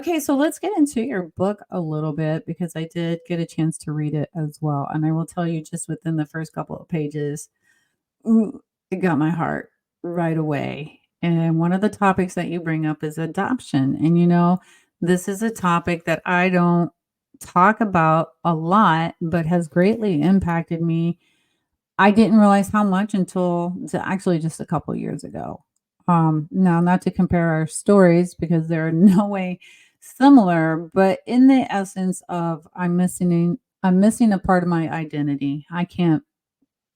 Okay, so let's get into your book a little bit because I did get a chance to read it as well. And I will tell you just within the first couple of pages, ooh, it got my heart right away. And one of the topics that you bring up is adoption. And this is a topic that I don't talk about a lot, but has greatly impacted me. I didn't realize how much until actually just a couple years ago. Now, not to compare our stories because they're in no way similar, but in the essence of I'm missing a part of my identity. I can't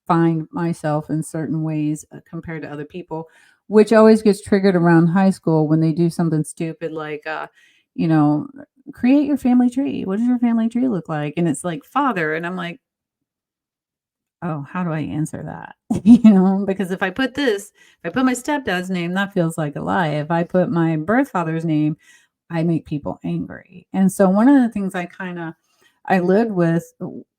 find myself in certain ways compared to other people, which always gets triggered around high school when they do something stupid like, you know, create your family tree. What does your family tree look like? And it's like father, and I'm like, oh, how do I answer that? Because if I put my stepdad's name, that feels like a lie. If I put my birth father's name, I make people angry. And so one of the things I lived with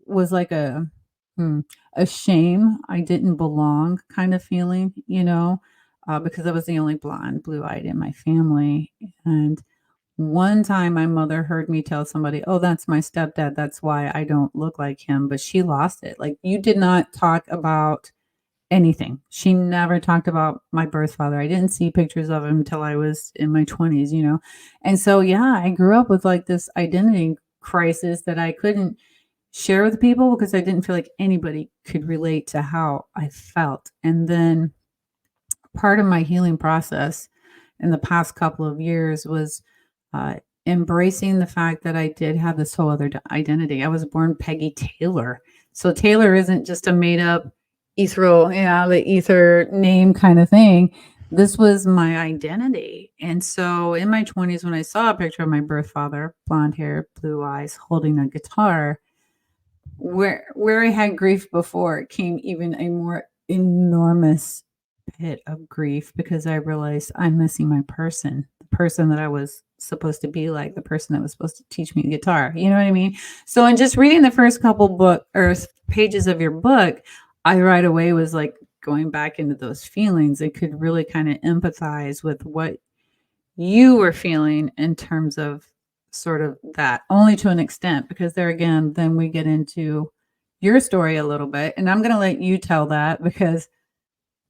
was like hmm, a shame I didn't belong kind of feeling, because I was the only blonde, blue-eyed in my family. And one time my mother heard me tell somebody, "Oh, that's my stepdad. That's why I don't look like him." But she lost it. Like, you did not talk about anything. She never talked about my birth father. I didn't see pictures of him until I was in my 20s. And so, yeah, I grew up with like this identity crisis that I couldn't share with people because I didn't feel like anybody could relate to how I felt. And then part of my healing process in the past couple of years was uh, embracing the fact that I did have this whole other identity. I was born Peggy Taylor. So Taylor isn't just a made up ethereal, the ether name kind of thing. This was my identity. And so in my 20s, when I saw a picture of my birth father, blonde hair, blue eyes, holding a guitar, where I had grief before, it came even a more enormous pit of grief because I realized I'm missing my person, the person that I was supposed to be like, the person that was supposed to teach me guitar. You know what I mean? So in just reading the first couple pages of your book, I right away was like going back into those feelings. I could really kind of empathize with what you were feeling in terms of sort of that, only to an extent, because there again, then we get into your story a little bit. And I'm going to let you tell that because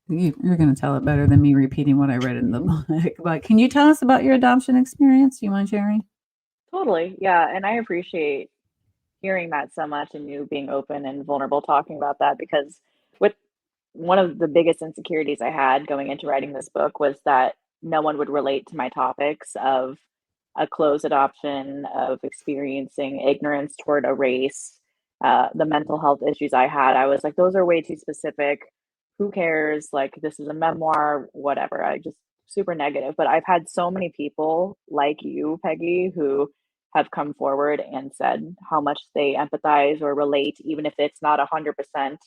you're going to tell it better than me repeating what I read in the book. But can you tell us about your adoption experience? Do you mind sharing? Totally. Yeah. And I appreciate hearing that so much and you being open and vulnerable talking about that because with one of the biggest insecurities I had going into writing this book was that no one would relate to my topics of a closed adoption, of experiencing ignorance toward a race, the mental health issues I had. I was like, those are way too specific. Who cares? Like, this is a memoir, whatever. I just super negative. But I've had so many people like you, Peggy, who have come forward and said how much they empathize or relate, even if it's not 100%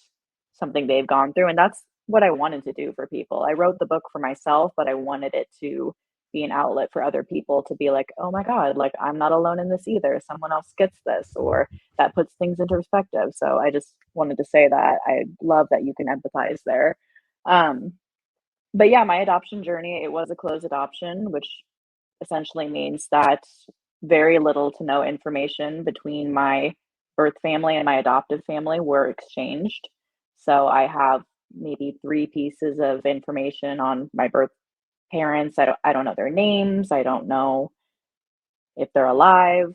something they've gone through. And that's what I wanted to do for people. I wrote the book for myself, but I wanted it to be an outlet for other people to be like, oh my God, like I'm not alone in this either. Someone else gets this, or that puts things into perspective. So I just wanted to say that I love that you can empathize there. Um, but yeah, my adoption journey, it was a closed adoption, which essentially means that very little to no information between my birth family and my adoptive family were exchanged. So I have maybe three pieces of information on my birth parents. I don't know their names. I don't know if they're alive.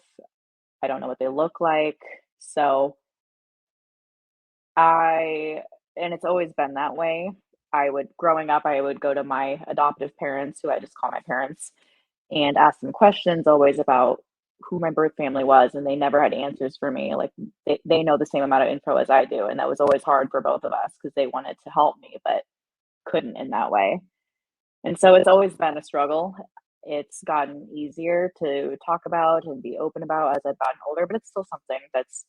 I don't know what they look like. So I and it's always been that way. Growing up, I would go to my adoptive parents, who I just call my parents, and ask them questions always about who my birth family was, and they never had answers for me. Like they know the same amount of info as I do, and that was always hard for both of us because they wanted to help me but couldn't in that way. And so it's always been a struggle. It's gotten easier to talk about and be open about as I've gotten older, but it's still something that's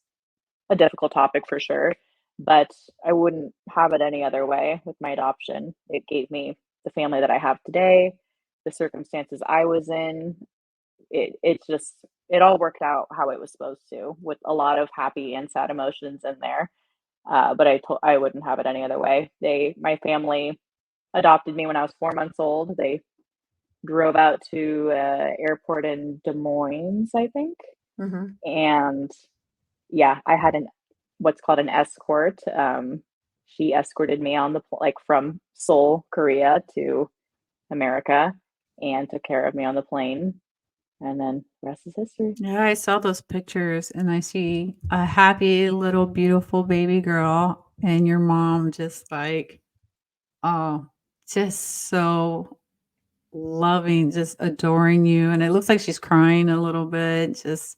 a difficult topic for sure. But I wouldn't have it any other way with my adoption. It gave me the family that I have today, the circumstances I was in. It all worked out how it was supposed to, with a lot of happy and sad emotions in there. But I wouldn't have it any other way. My family adopted me when I was 4 months old. They drove out to airport in Des Moines, I think. Mhm. And yeah, I had an what's called an escort. She escorted me on the like from Seoul, Korea to America and took care of me on the plane. And then the rest is history. Yeah, I saw those pictures and I see a happy little beautiful baby girl and your mom just like, oh, just so loving, just adoring you. And it looks like she's crying a little bit. Just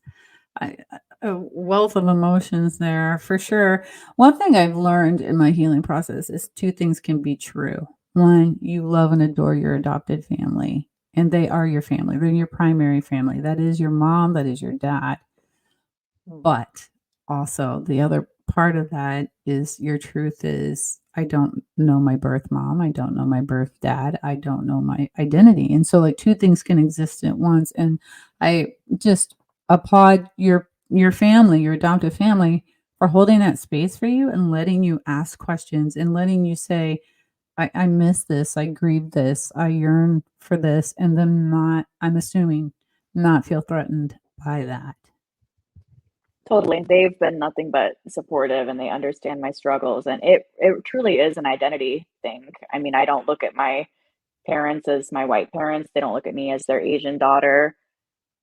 a wealth of emotions there for sure. One thing I've learned in my healing process is two things can be true. One, you love and adore your adopted family, and they are your family. They're your primary family. That is your mom, that is your dad. But also, the other part of that is your truth is I don't know my birth mom, I don't know my birth dad, I don't know my identity. And so like two things can exist at once. And I just applaud your family, your adoptive family for holding that space for you and letting you ask questions and letting you say, I miss this, I grieve this, I yearn for this, and them not, I'm assuming, not feel threatened by that. Totally. They've been nothing but supportive and they understand my struggles and it truly is an identity thing. I mean, I don't look at my parents as my white parents. They don't look at me as their Asian daughter.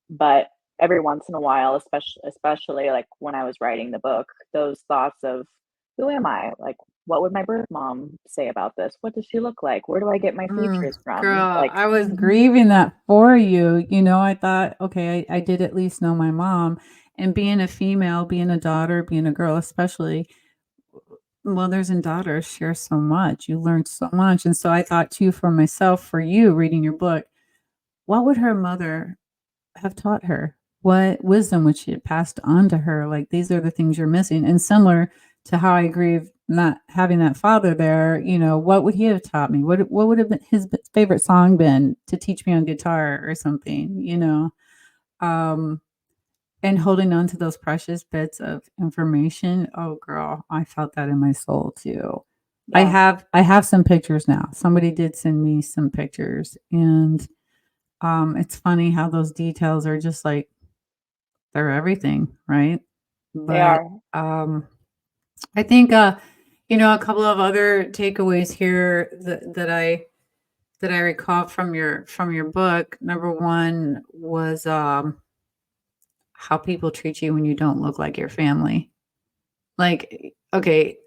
But every once in a while, especially like when I was writing the book, those thoughts of who am I? Like, what would my birth mom say about this? What does she look like? Where do I get my features from? Girl, Like, I was grieving that for you. You know, I thought, okay, I did at least know my mom. And being a female, being a daughter, being a girl, especially, mothers and daughters share so much. You learn so much. And so I thought too for myself, for you reading your book, what would her mother have taught her? What wisdom would she have passed on to her? Like, these are the things you're missing. And similar to how I grieve not having that father there, you know, what would he have taught me? What would have been his favorite song been to teach me on guitar or something, you know? Um, and holding on to those precious bits of information. Oh girl, I felt that in my soul too. yeah. I have some pictures now. Somebody did send me some pictures and it's funny how those details are just like they're everything, right? They But, are. um, I think, you know, a couple of other takeaways here that I recall from your book. Number 1 was, how people treat you when you don't look like your family. Like, okay,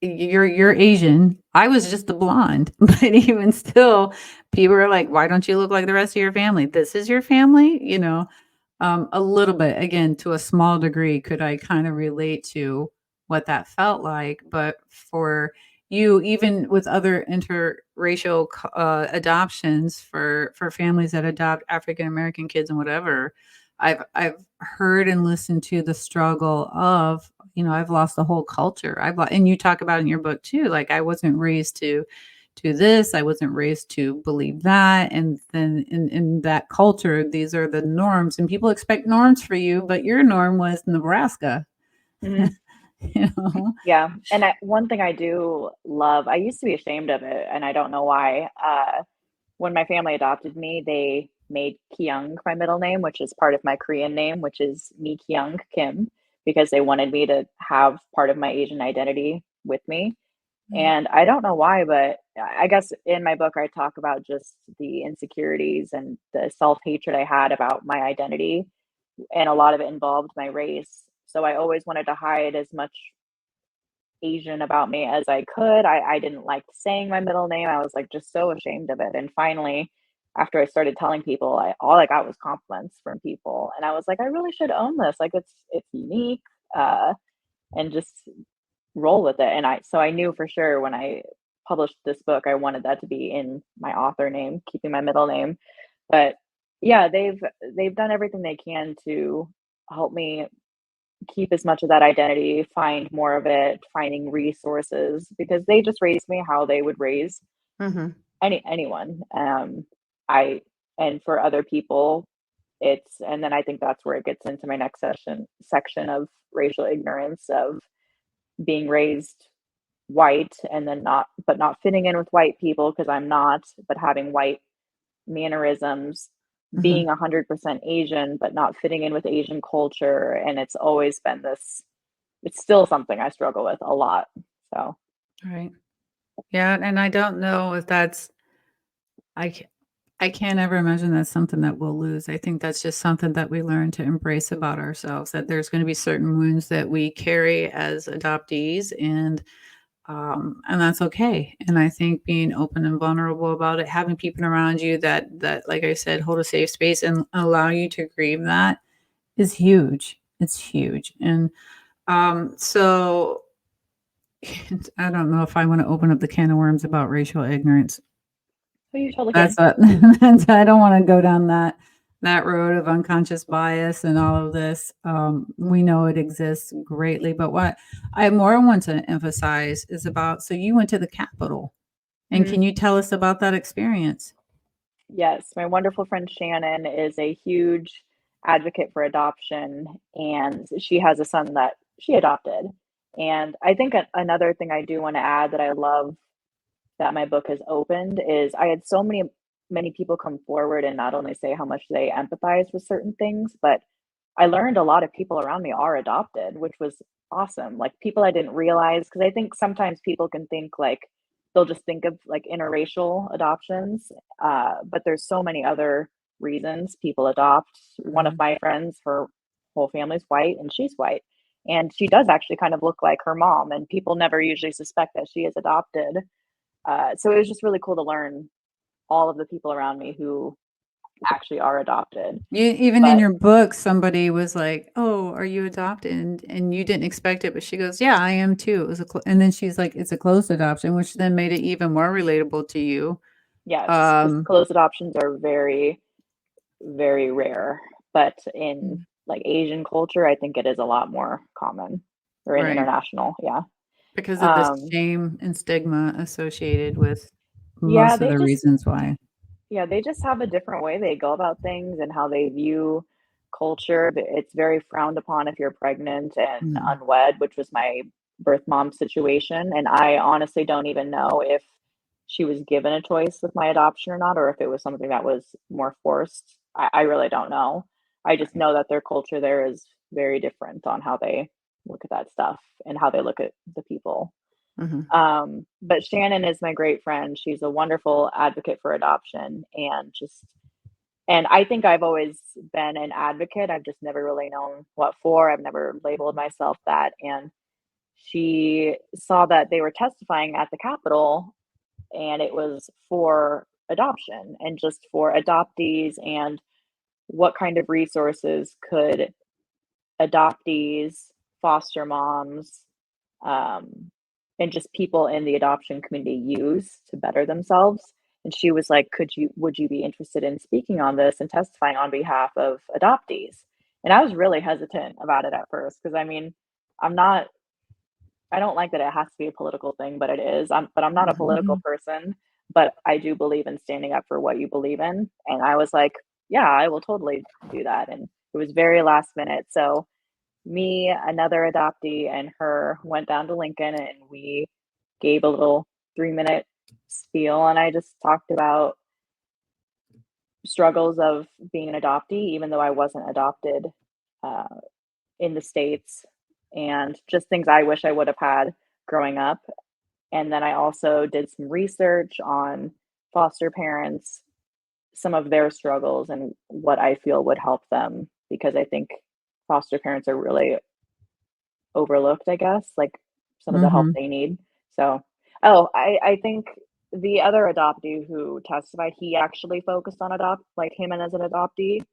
you're Asian. I was just a blonde, but even still, people are like, "Why don't you look like the rest of your family? This is your family?" You know? A little bit, again, to a small degree, could I kind of relate to what that felt like, but for you, even with other interracial adoptions for families that adopt African American kids and whatever, I've heard and listened to the struggle of, you know, I've lost the whole culture. And you talk about in your book too, like I wasn't raised to this. I wasn't raised to believe that. And then in that culture, these are the norms. And people expect norms for you, but your norm was Nebraska. Mhm. You know? Yeah. And one thing I do love, I used to be ashamed of it, and I don't know why. When my family adopted me, they made Kyung my middle name, which is part of my Korean name, which is Mi Kyung Kim, because they wanted me to have part of my Asian identity with me. Mm. And I don't know why, but I guess in my book, I talk about just the insecurities and the self hatred I had about my identity. And a lot of it involved my race. So I always wanted to hide as much Asian about me as I could. I didn't like saying my middle name. I was like just so ashamed of it. And finally, after I started telling people, all I got was compliments from people. And I was like, I really should own this. Like it's unique. And just roll with it. And I knew for sure when I published this book, I wanted that to be in my author name, keeping my middle name. But yeah, they've done everything they can to help me keep as much of that identity, find more of it, finding resources because they just raised me how they would raise Mhm. anyone. I and for other people, it's and then I think that's where it gets into my next section of racial ignorance of being raised white and then not fitting in with white people because I'm not, but having white mannerisms, Mhm. being 100% Asian, but not fitting in with Asian culture. And it's always been this, it's still something I struggle with a lot. So, Right. Yeah, and I don't know if that's I ca I can't ever imagine that's something that we'll lose. I think that's just something that we learn to embrace about ourselves, that there's gonna be certain wounds that we carry as adoptees, and that's okay. And I think being open and vulnerable about it, having people around you that, like I said, hold a safe space and allow you to grieve that is huge. It's huge. And so I don't know if I want to open up the can of worms about racial ignorance. oh, you totally That's can. what I don't want to go down that road of unconscious bias and all of this. We know it exists greatly, but what I more want to emphasize is about so you went to the Capitol, and Mhm. can you tell us about that experience? Yes, my wonderful friend Shannon is a huge advocate for adoption, and she has a son that she adopted. And I think another thing I do want to add that I love that my book has opened is I had so many people come forward and not only say how much they empathize with certain things, but I learned a lot of people around me are adopted, which was awesome. Like people I didn't realize because I think sometimes people can think like they'll just think of like interracial adoptions, but there's so many other reasons people adopt. One of Mhm. my friends, her whole family's white and she's white. And she does actually kind of look like her mom, and people never usually suspect that she is adopted. So it was just really cool to learn all of the people around me who actually are adopted. You even in But your book, somebody was like, "Oh, are you adopted?" And you didn't expect it, but she goes, "Yeah, I am too." It was a clo and then she's like, "It's a closed adoption," which then made it even more relatable to you. yes, because Um, closed adoptions are very, very rare. But in mm, like Asian culture, I think it is a lot more common or in right, international. Yeah. because of the Um, shame and stigma associated with yeah, most of the reasons why. they just have a different way they go about things and how they view culture. It's very frowned upon if you're pregnant and Mm, unwed, which was my birth mom situation. And I honestly don't even know if she was given a choice with my adoption or not, or if it was something that was more forced. I really don't know. I just right. know that their culture there is very different on how they look at that stuff and how they look at the people. Mhm. But Shannon is my great friend. She's a wonderful advocate for adoption and I think I've always been an advocate. I've just never really known what for. I've never labeled myself that. And she saw that they were testifying at the Capitol and it was for adoption and just for adoptees and what kind of resources could adoptees, foster moms, um, and just people in the adoption community use to better themselves. And she was like, would you be interested in speaking on this and testifying on behalf of adoptees? And I was really hesitant about it at first because I mean, I'm not, I don't like that it has to be a political thing, but it is. But I'm not a political Mhm. person, but I do believe in standing up for what you believe in. And I was like, yeah, I will totally do that. And it was very last minute. So me, another adoptee, and her went down to Lincoln and we gave a little 3-minute spiel. And I just talked about struggles of being an adoptee, even though I wasn't adopted uh, in the States, and just things I wish I would have had growing up. And then I also did some research on foster parents, some of their struggles, and what I feel would help them because I think foster parents are really overlooked, I guess, like some of the help Mhm. they need. So, oh, I think the other adoptee who testified, he actually focused on adopt like him and as an adoptee,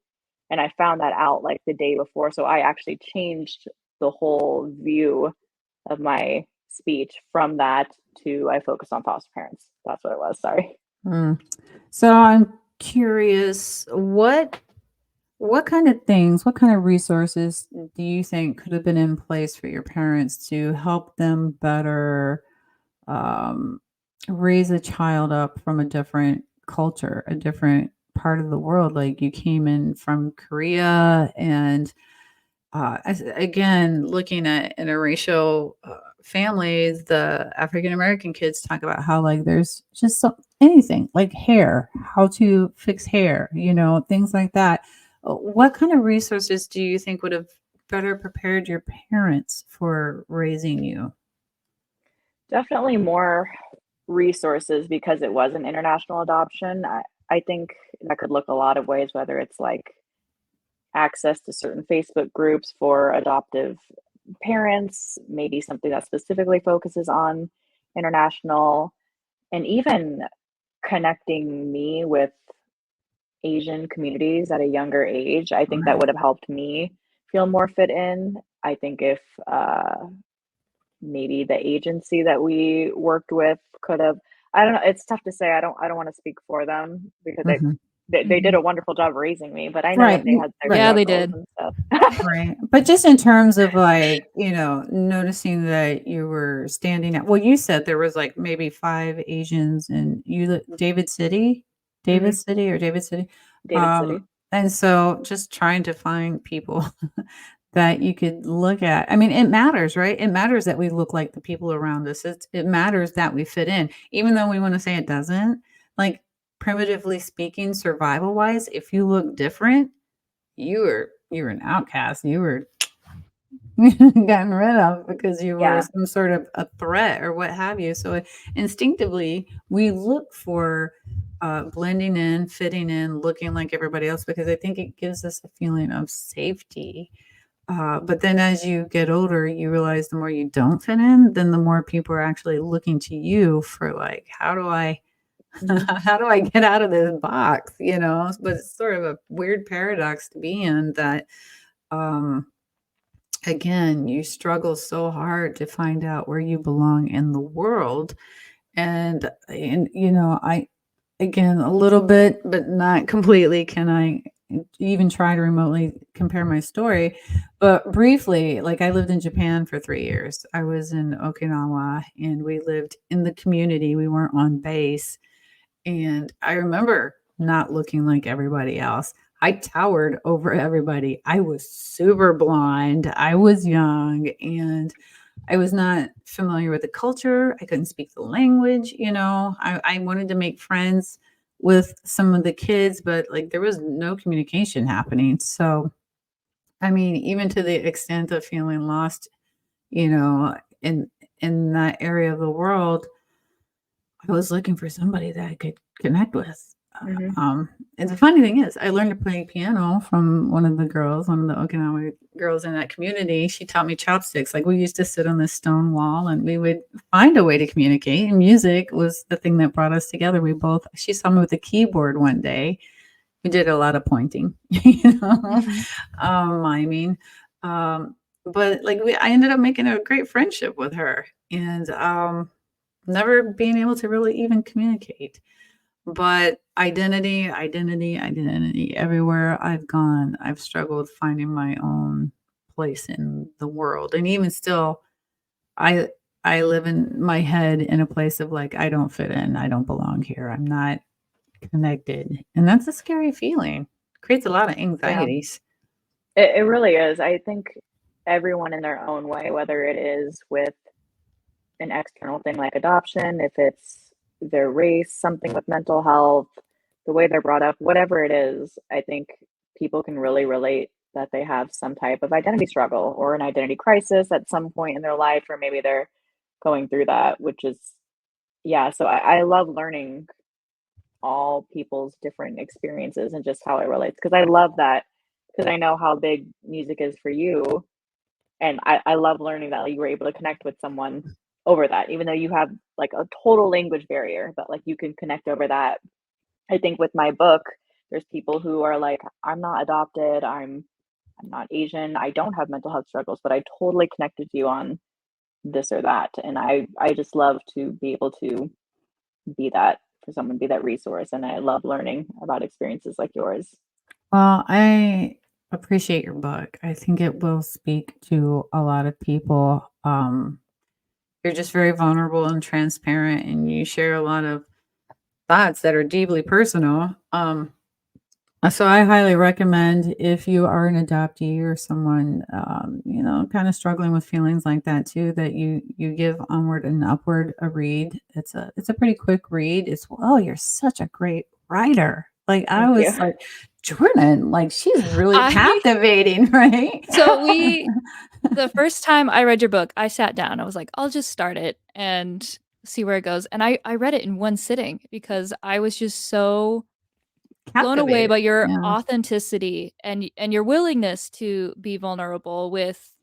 and I found that out like the day before. So I actually changed the whole view of my speech from that to I focus on foster parents. That's what it was. Sorry. Mm. So I'm curious, what kind of things, what kind of resources do you think could have been in place for your parents to help them better um, raise a child up from a different culture, a different part of the world? Like you came in from Korea, and again, looking at interracial. families, the African American kids talk about how like there's just anything like hair, how to fix hair, things like that. What kind of resources do you think would have better prepared your parents for raising you? Definitely more resources because it was an international adoption. I think that could look a lot of ways, whether it's like access to certain Facebook groups for adoptive parents, maybe something that specifically focuses on international, and even connecting me with Asian communities at a younger age. I think that Right. would have helped me feel more fit in. I think if maybe the agency that we worked with could have, I don't know, it's tough to say. I don't wanna speak for them because Mhm. they did Mhm. a wonderful job raising me, but I know that Right. they had their Right. Yeah, they struggles did. and stuff. Right. But just in terms of like, noticing that you were standing out. Well, you said there was like maybe 5 Asians and David City? David Mhm. City or David City? David City. And so just trying to find people that you could look at. I mean, it matters, right? It matters that we look like the people around us. It matters that we fit in, even though we want to say it doesn't. Like primitively speaking, survival wise, if you look different, you were an outcast. You were gotten rid of because you were Yeah. some sort of a threat or what have you. So instinctively, we look for blending in, fitting in, looking like everybody else because I think it gives us a feeling of safety. But then as you get older, you realize the more you don't fit in, then the more people are actually looking to you for like, how do I Mhm. how do I get out of this box? But it's sort of a weird paradox to be in that um again, you struggle so hard to find out where you belong in the world. And I again a little bit, but not completely can I even try to remotely compare my story. But briefly, like I lived in Japan for 3 years. I was in Okinawa and we lived in the community. We weren't on base. And I remember not looking like everybody else. I towered over everybody. I was super blonde. I was young and I was not familiar with the culture. I couldn't speak the language. I wanted to make friends with some of the kids, but like there was no communication happening. So, I mean, even to the extent of feeling lost, you know, in in that area of the world, I was looking for somebody that I could connect with. Mhm. And the funny thing is, I learned to play piano from one of the girls, one of the Okinawa girls in that community. She taught me chopsticks. Like we used to sit on this stone wall and we would find a way to communicate. And music was the thing that brought us together. She saw me with a keyboard one day. We did a lot of pointing, Mhm. miming. Um, but like I ended up making a great friendship with her. And never being able to really even communicate. But identity, identity, identity. Everywhere I've gone, I've struggled finding my own place in the world. And even still, I I live in my head in a place of like I don't fit in. I don't belong here. I'm not connected. And that's a scary feeling. Creates a lot of Yeah. anxieties. It really is. I think everyone in their own way, whether it is with an external thing like adoption, if it's their race, something with mental health, the way they're brought up, whatever it is, I think people can really relate that they have some type of identity struggle or an identity crisis at some point in their life, or maybe they're going through that, which is, yeah. So I love learning all people's different experiences and just how it relates because I love that because I know how big music is for you. And I love learning that like, you were able to connect with someone over that, even though you have like a total language barrier, but like you can connect over that. I think with my book, there's people who are like, I'm not adopted, I'm not Asian, I don't have mental health struggles, but I totally connected to you on this or that. And I just love to be able to be that for someone, be that resource. And I love learning about experiences like yours. Well, I appreciate your book. I think it will speak to a lot of people. You're just very vulnerable and transparent, and you share a lot of thoughts that are deeply personal. So I highly recommend if you are an adoptee or someone, kind of struggling with feelings like that too, that you give Onward and Upward a read. It's a pretty quick read. You're such a great writer. Like I Thank you. was like, Jordan, like she's really I captivating, right? so we the first time I read your book, I sat down. I was like, I'll just start it and see where it goes. And I read it in one sitting because I was just so blown away Captivated. by your Yeah. authenticity and your willingness to be vulnerable with